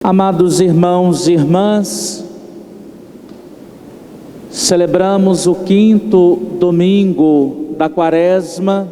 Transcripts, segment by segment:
Amados irmãos e irmãs, celebramos o 5º domingo da Quaresma,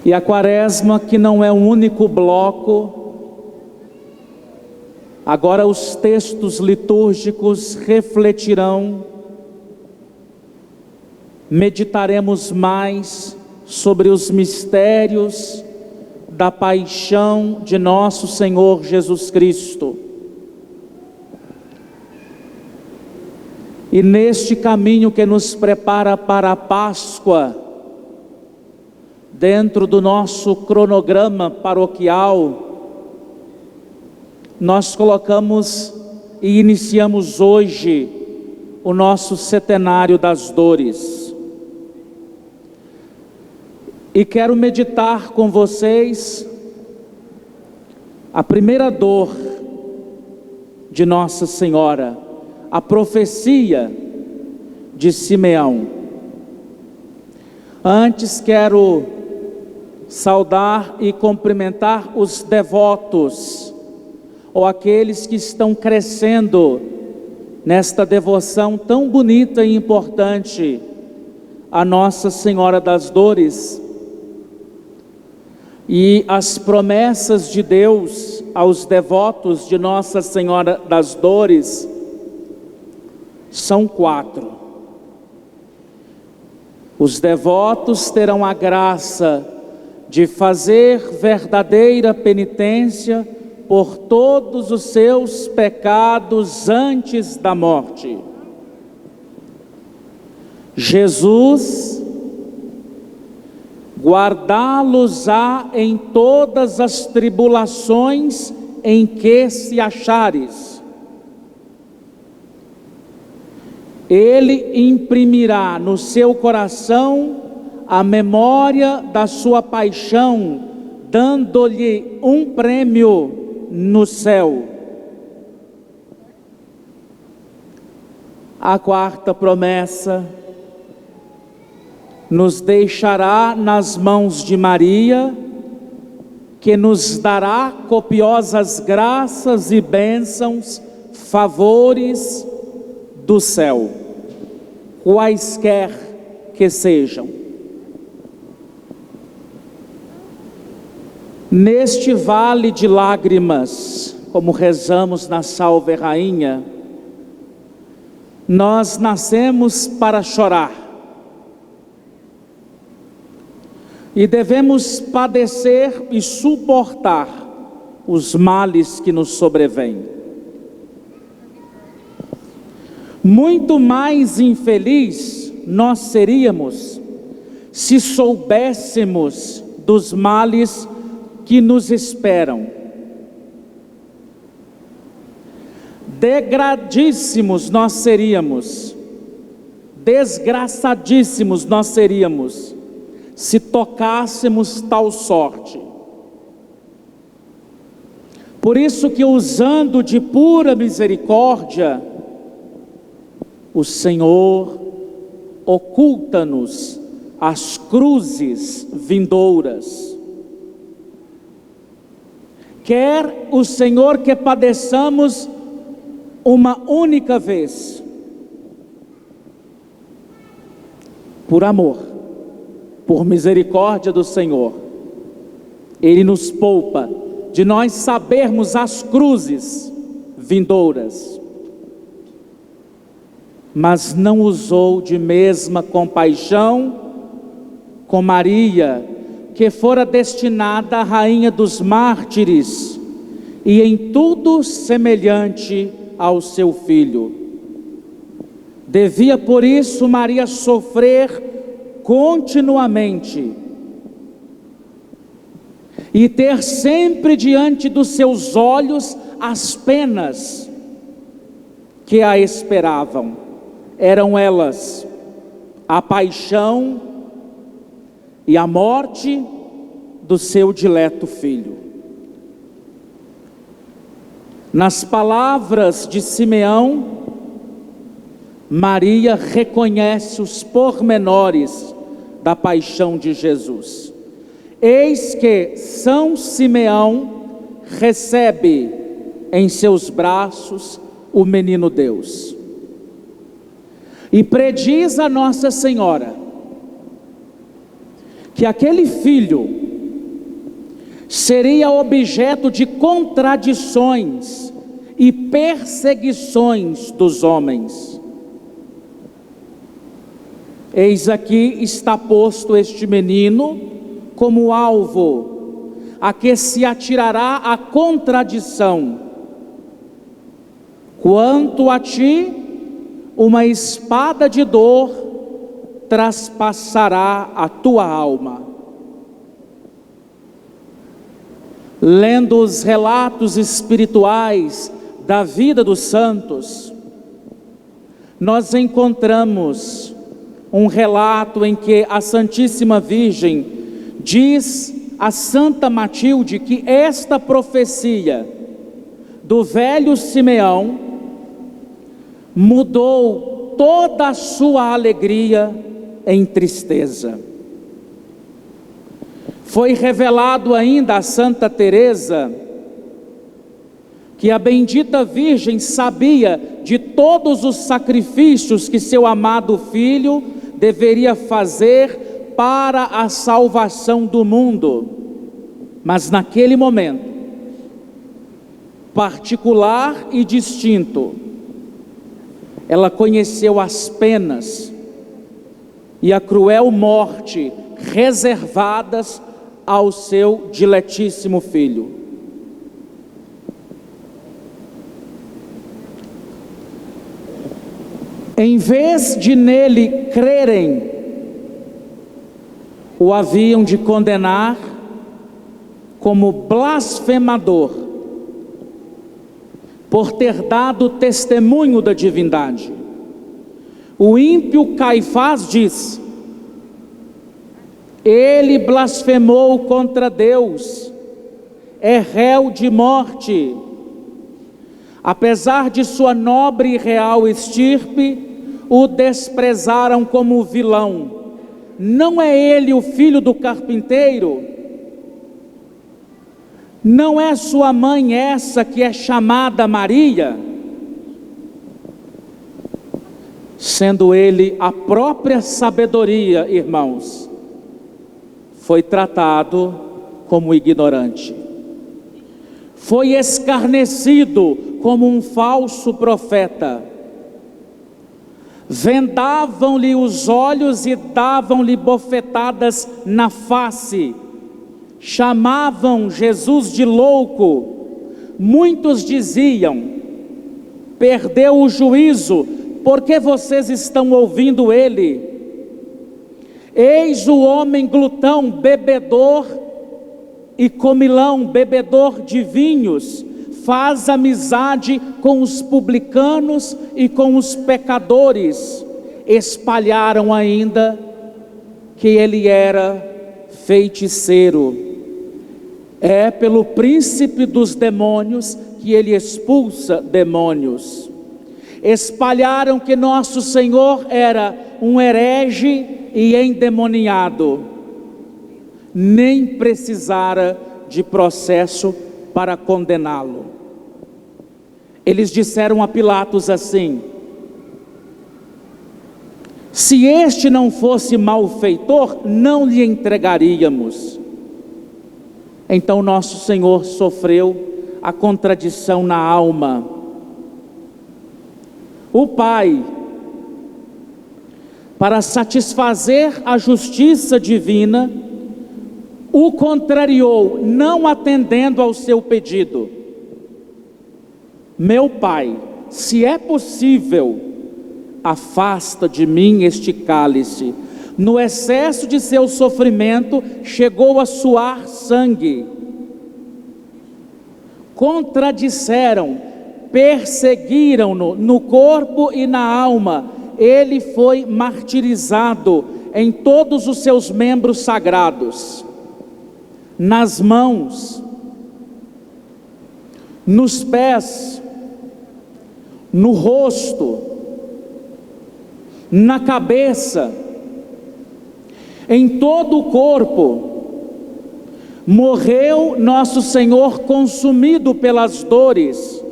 e a Quaresma, que não é um único bloco. Agora os textos litúrgicos refletirão, meditaremos mais sobre os mistérios da paixão de nosso Senhor Jesus Cristo. E neste caminho que nos prepara para a Páscoa, dentro do nosso cronograma paroquial, nós colocamos e iniciamos hoje o nosso Setenário das Dores. E quero meditar com vocês a primeira dor de Nossa Senhora, a profecia de Simeão. Antes quero saudar e cumprimentar os devotos, ou aqueles que estão crescendo nesta devoção tão bonita e importante a Nossa Senhora das Dores. E as promessas de Deus aos devotos de Nossa Senhora das Dores são 4. Os devotos terão a graça de fazer verdadeira penitência por todos os seus pecados antes da morte. Jesus guardá-los-á em todas as tribulações em que se achares. Ele imprimirá no seu coração a memória da sua paixão, dando-lhe um prêmio no céu. A 4ª promessa: nos deixará nas mãos de Maria, que nos dará copiosas graças e bênçãos, favores do céu, quaisquer que sejam. Neste vale de lágrimas, como rezamos na Salve Rainha, nós nascemos para chorar. E devemos padecer e suportar os males que nos sobrevêm. Muito mais infeliz nós seríamos se soubéssemos dos males que nos esperam. Degradíssimos nós seríamos, desgraçadíssimos nós seríamos, se tocássemos tal sorte. Por isso que, usando de pura misericórdia, o Senhor oculta-nos as cruzes vindouras. Quer o Senhor que padeçamos uma única vez, por amor, por misericórdia do Senhor. Ele nos poupa de nós sabermos as cruzes vindouras, mas não usou de mesma compaixão com Maria, que fora destinada à rainha dos mártires, e em tudo semelhante ao seu filho. Devia por isso Maria sofrer continuamente e ter sempre diante dos seus olhos as penas que a esperavam. Eram elas a paixão e a morte do seu dileto filho. Nas palavras de Simeão, Maria reconhece os pormenores da paixão de Jesus. Eis que São Simeão recebe em seus braços o menino Deus. E prediz a Nossa Senhora que aquele filho seria objeto de contradições e perseguições dos homens. Eis aqui está posto este menino como alvo a que se atirará a contradição. Quanto a ti, uma espada de dor traspassará a tua alma. Lendo os relatos espirituais da vida dos santos, nós encontramos um relato em que a Santíssima Virgem diz a Santa Matilde que esta profecia do velho Simeão mudou toda a sua alegria em tristeza. Foi revelado ainda a Santa Teresa que a bendita Virgem sabia de todos os sacrifícios que seu amado filho deveria fazer para a salvação do mundo, mas naquele momento particular e distinto, ela conheceu as penas e a cruel morte reservadas ao seu diletíssimo filho. Em vez de nele crerem, o haviam de condenar como blasfemador, por ter dado testemunho da divindade. O ímpio Caifás diz: ele blasfemou contra Deus, é réu de morte. Apesar de sua nobre e real estirpe, o desprezaram como vilão. Não é ele o filho do carpinteiro? Não é sua mãe essa que é chamada Maria? Sendo ele a própria sabedoria, irmãos, foi tratado como ignorante. Foi escarnecido como um falso profeta. Vendavam-lhe os olhos e davam-lhe bofetadas na face. Chamavam Jesus de louco. Muitos diziam: perdeu o juízo, porque vocês estão ouvindo ele? Eis o homem glutão, bebedor e comilão, bebedor de vinhos, faz amizade com os publicanos e com os pecadores. Espalharam ainda que ele era feiticeiro. É pelo príncipe dos demônios que ele expulsa demônios. Espalharam que nosso Senhor era um herege e endemoniado. Nem precisara de processo para condená-lo. Eles disseram a Pilatos assim: se este não fosse malfeitor, não lhe entregaríamos. Então nosso Senhor sofreu a contradição na alma. O Pai, para satisfazer a justiça divina, o contrariou, não atendendo ao seu pedido. Meu Pai, se é possível, afasta de mim este cálice. No excesso de seu sofrimento, chegou a suar sangue. Contradisseram, perseguiram-no no corpo e na alma. Ele foi martirizado em todos os seus membros sagrados, nas mãos, nos pés, no rosto, na cabeça, em todo o corpo. Morreu nosso Senhor consumido pelas dores,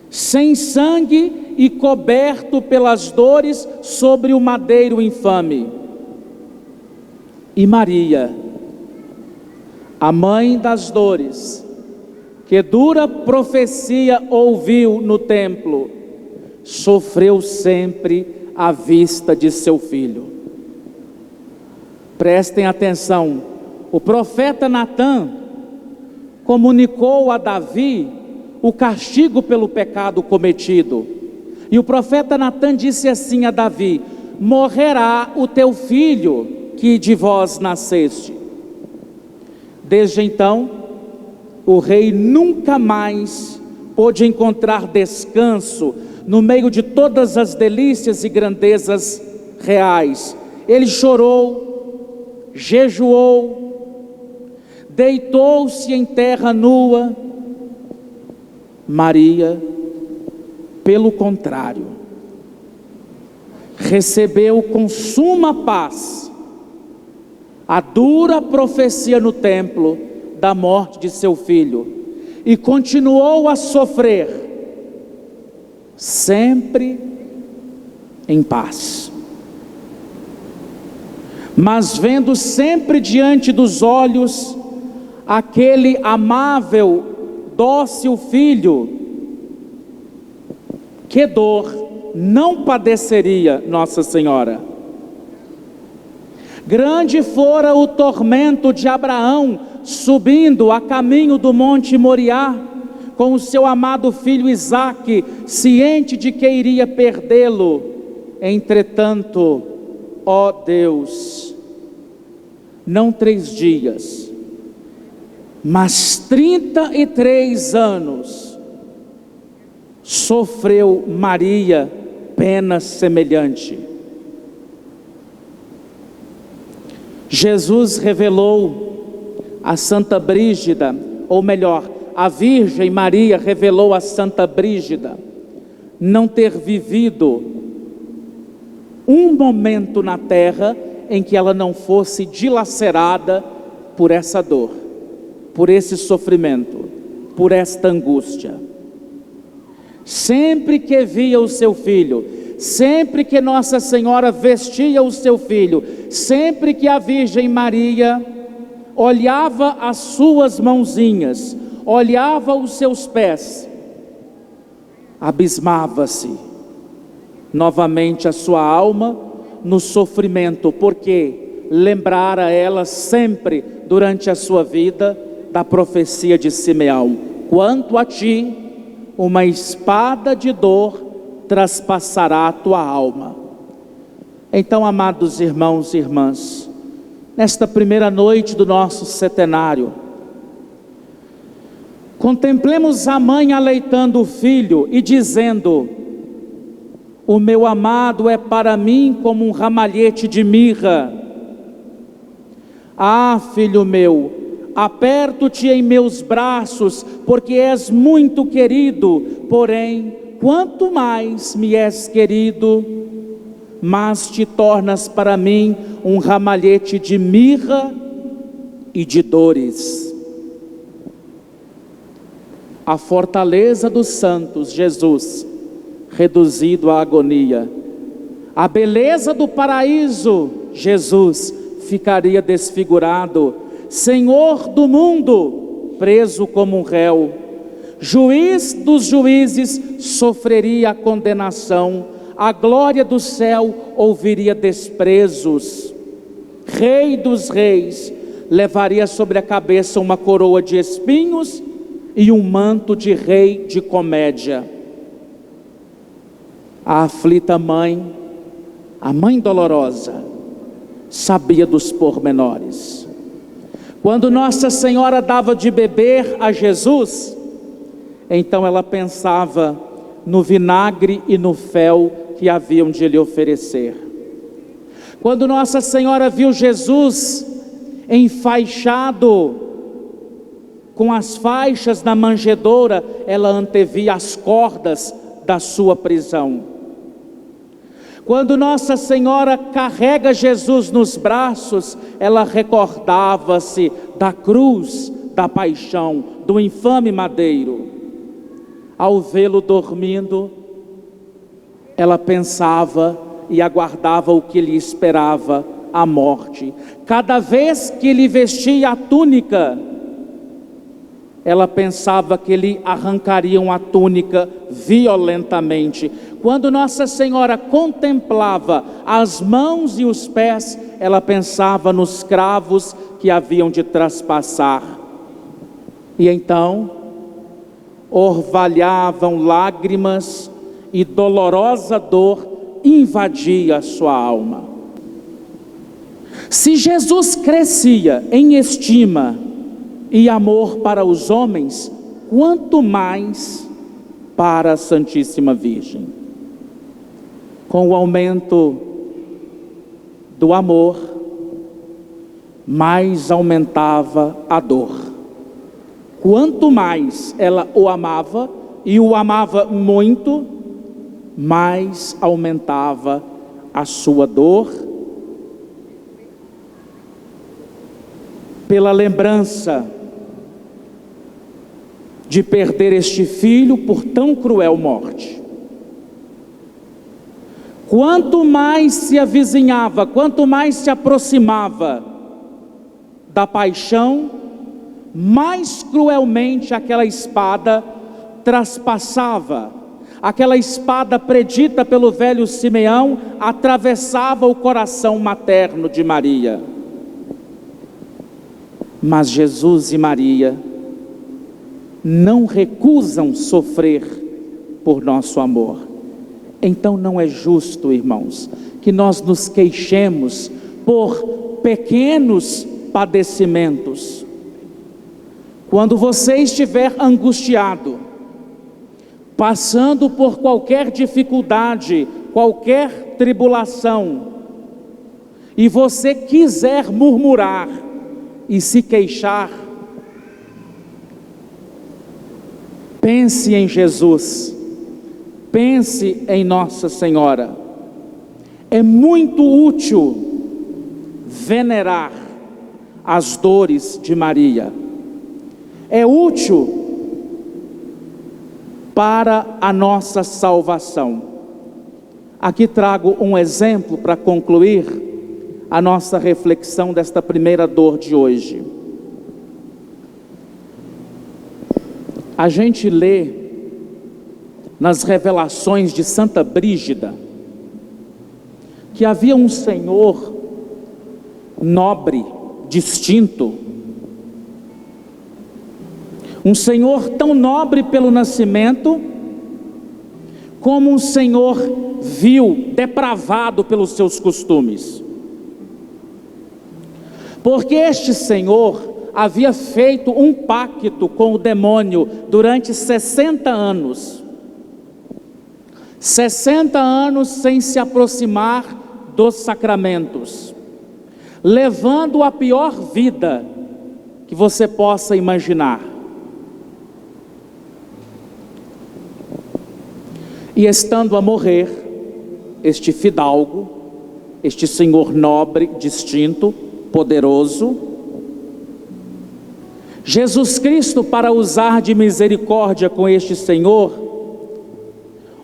sem sangue e coberto pelas dores sobre o madeiro infame. E Maria, a mãe das dores, que dura profecia ouviu no templo, sofreu sempre à vista de seu filho. Prestem atenção, o profeta Natã comunicou a Davi o castigo pelo pecado cometido. E o profeta Natã disse assim a Davi: morrerá o teu filho que de vós nasceste. Desde então, o rei nunca mais pôde encontrar descanso no meio de todas as delícias e grandezas reais. Ele chorou, jejuou, deitou-se em terra nua. Maria, pelo contrário, recebeu com suma paz a dura profecia no templo da morte de seu filho e continuou a sofrer, sempre em paz. Mas vendo sempre diante dos olhos aquele amável, dócil filho, que dor não padeceria Nossa Senhora. Grande fora o tormento de Abraão, subindo a caminho do monte Moriá, com o seu amado filho Isaque, ciente de que iria perdê-lo. Entretanto, ó Deus, não 3 dias, mas 33 anos, sofreu Maria pena semelhante. Jesus revelou a Santa Brígida, ou melhor, a Virgem Maria revelou a Santa Brígida não ter vivido um momento na terra em que ela não fosse dilacerada por essa dor, por esse sofrimento, por esta angústia. Sempre que via o seu filho, sempre que Nossa Senhora vestia o seu filho, sempre que a Virgem Maria olhava as suas mãozinhas, olhava os seus pés, abismava-se novamente a sua alma no sofrimento, porque lembrara ela sempre durante a sua vida da profecia de Simeão: quanto a ti, uma espada de dor traspassará a tua alma. Então, amados irmãos e irmãs, nesta primeira noite do nosso setenário, contemplemos a mãe aleitando o filho e dizendo: o meu amado é para mim como um ramalhete de mirra. Ah, filho meu, aperto-te em meus braços, porque és muito querido. Porém, quanto mais me és querido, mas te tornas para mim um ramalhete de mirra e de dores. A fortaleza dos santos, Jesus, reduzido à agonia. A beleza do paraíso, Jesus, ficaria desfigurado. Senhor do mundo, preso como um réu. Juiz dos juízes, sofreria a condenação. A glória do céu ouviria desprezos. Rei dos reis, levaria sobre a cabeça uma coroa de espinhos e um manto de rei de comédia. A aflita mãe, a mãe dolorosa, sabia dos pormenores. Quando Nossa Senhora dava de beber a Jesus, então ela pensava no vinagre e no fel que haviam de lhe oferecer. Quando Nossa Senhora viu Jesus enfaixado com as faixas da manjedoura, ela antevia as cordas da sua prisão. Quando Nossa Senhora carrega Jesus nos braços, ela recordava-se da cruz, da paixão, do infame madeiro. Ao vê-lo dormindo, ela pensava e aguardava o que lhe esperava, a morte. Cada vez que lhe vestia a túnica, ela pensava que lhe arrancariam a túnica violentamente. Quando Nossa Senhora contemplava as mãos e os pés, ela pensava nos cravos que haviam de traspassar. E então, orvalhavam lágrimas e dolorosa dor invadia a sua alma. Se Jesus crescia em estima e amor para os homens, quanto mais para a Santíssima Virgem. Com o aumento do amor, mais aumentava a dor. Quanto mais ela o amava, e o amava muito, mais aumentava a sua dor, pela lembrança de perder este filho por tão cruel morte. Quanto mais se avizinhava, quanto mais se aproximava da paixão, mais cruelmente aquela espada traspassava. Aquela espada predita pelo velho Simeão atravessava o coração materno de Maria. Mas Jesus e Maria não recusam sofrer por nosso amor. Então não é justo, irmãos, que nós nos queixemos por pequenos padecimentos. Quando você estiver angustiado, passando por qualquer dificuldade, qualquer tribulação, e você quiser murmurar e se queixar, pense em Jesus, pense em Nossa Senhora. É muito útil venerar as dores de Maria. É útil para a nossa salvação. Aqui trago um exemplo para concluir a nossa reflexão desta primeira dor de hoje. A gente lê nas revelações de Santa Brígida que havia um senhor nobre, distinto, um senhor tão nobre pelo nascimento, como um senhor vil, depravado pelos seus costumes. Porque este senhor havia feito um pacto com o demônio durante 60 anos. 60 anos sem se aproximar dos sacramentos, levando a pior vida que você possa imaginar. E estando a morrer, este fidalgo, este senhor nobre, distinto, poderoso, Jesus Cristo, para usar de misericórdia com este senhor,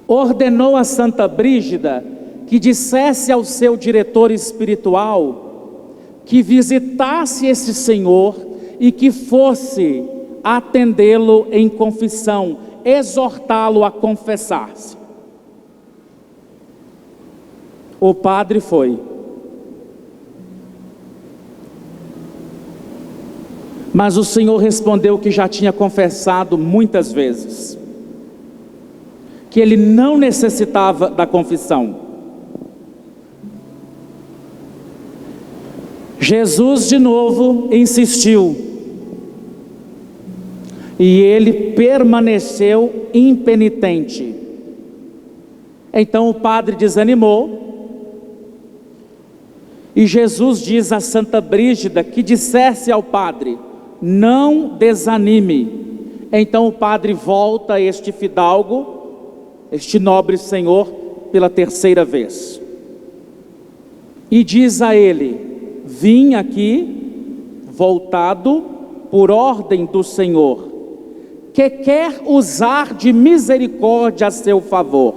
ordenou a Santa Brígida que dissesse ao seu diretor espiritual que visitasse esse senhor e que fosse atendê-lo em confissão, exortá-lo a confessar-se. O padre foi. Mas o Senhor respondeu que já tinha confessado muitas vezes, que ele não necessitava da confissão. Jesus de novo insistiu, e ele permaneceu impenitente. Então o padre desanimou, e Jesus diz a Santa Brígida que dissesse ao padre: não desanime. Então o padre volta a este fidalgo, este nobre senhor, pela terceira vez. e diz a ele: vim aqui, voltado por ordem do Senhor, que quer usar de misericórdia a seu favor.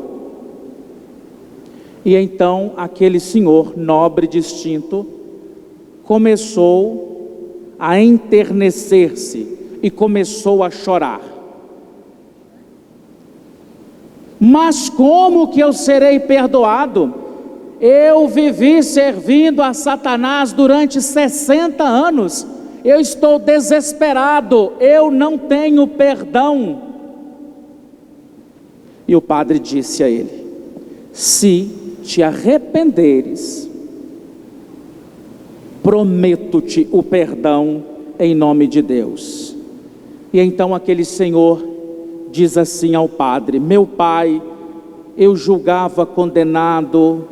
E então aquele senhor nobre e distinto começou a enternecer-se e começou a chorar. Mas como que eu serei perdoado? Eu vivi servindo a Satanás durante 60 anos. Eu estou desesperado, eu não tenho perdão. E o padre disse a ele: se te arrependeres, prometo-te o perdão em nome de Deus. E então aquele senhor diz assim ao padre: meu pai, eu julgava condenado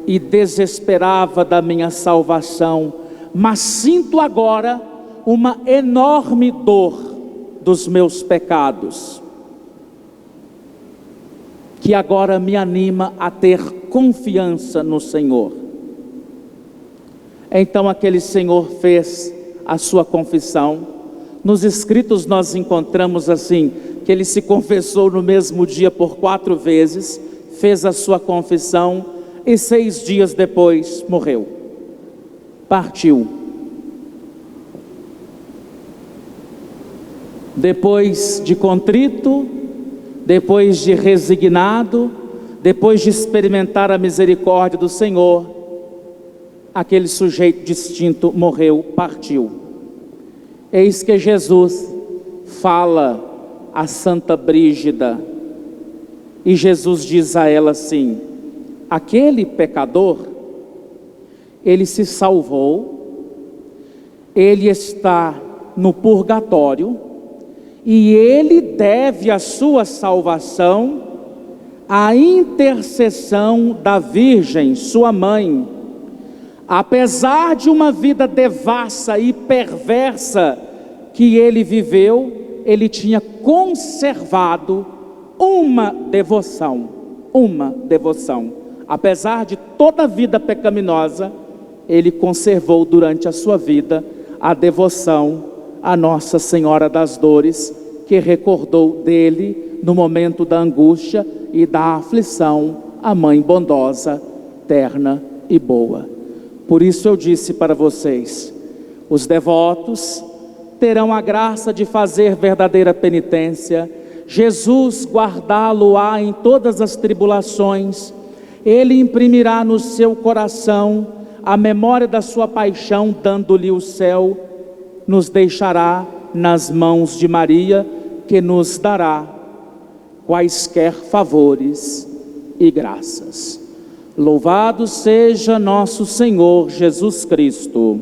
e desesperava da minha salvação, mas sinto agora uma enorme dor dos meus pecados, que agora me anima a ter confiança no Senhor. Então aquele senhor fez a sua confissão. Nos escritos nós encontramos assim, que ele se confessou no mesmo dia por 4 vezes, fez a sua confissão e 6 dias depois morreu, partiu. Depois de contrito, depois de resignado, depois de experimentar a misericórdia do Senhor, aquele sujeito distinto morreu, partiu. Eis que Jesus fala a Santa Brígida, e Jesus diz a ela assim: aquele pecador, ele se salvou, ele está no purgatório, e ele deve a sua salvação à intercessão da Virgem, sua mãe. Apesar de uma vida devassa e perversa que ele viveu, ele tinha conservado uma devoção. Apesar de toda a vida pecaminosa, ele conservou durante a sua vida a devoção a Nossa Senhora das Dores, que recordou dele no momento da angústia e da aflição, a Mãe bondosa, terna e boa. Por isso eu disse para vocês: os devotos terão a graça de fazer verdadeira penitência, Jesus guardá-lo-á em todas as tribulações, Ele imprimirá no seu coração a memória da sua paixão, dando-lhe o céu, nos deixará nas mãos de Maria, que nos dará quaisquer favores e graças. Louvado seja nosso Senhor Jesus Cristo.